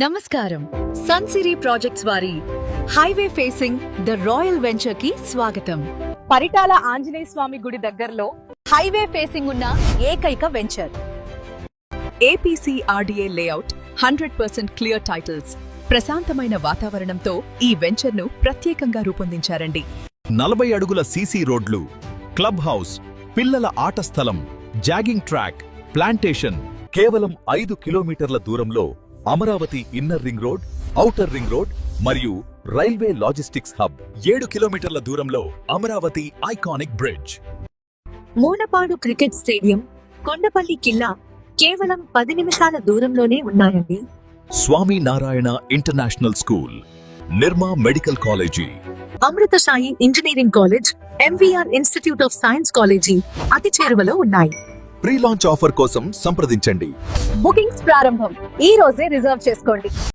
నమస్కారం. సన్సిరీ ప్రాజెక్ట్స్ వారి highway facing the royal venture కి స్వాగతం. పరిటాల ఆంజనేయ స్వామి గుడి దగ్గరలో హైవే ఫేసింగ్ ఉన్న ఏకైక venture. APCRDA layout, 100% clear titles, ప్రశాంతమైన వాతావరణంతో ఈ వెంచర్ ను ప్రత్యేకంగా రూపొందించారండి. 40 అడుగుల సీసీ రోడ్లు, క్లబ్ హౌస్, పిల్లల ఆట స్థలం, జాగింగ్ ట్రాక్, ప్లాంటేషన్, కేవలం 5 కిలోమీటర్ల దూరంలో Amaravati inner ring road, outer ring road మరియు రైల్వే లాజిస్టిక్స్ హబ్. 7 కిలోమీటర్ల దూరంలో Amaravati iconic bridge. Mulapadu cricket stadium, Kondapalli కిల్లా కేవలం 10 నిమిషాల దూరంలోనే ఉన్నాయండి. Swami Narayan international school, Nirma medical college, Amrutasai engineering college, MVR institute of science college అతి చేరువలో ఉన్నాయి. ప్రీ లాంచ్ ఆఫర్ కోసం సంప్రదించండి. బుకింగ్స్ ప్రారంభం. ఈ రోజే రిజర్వ్ చేసుకోండి.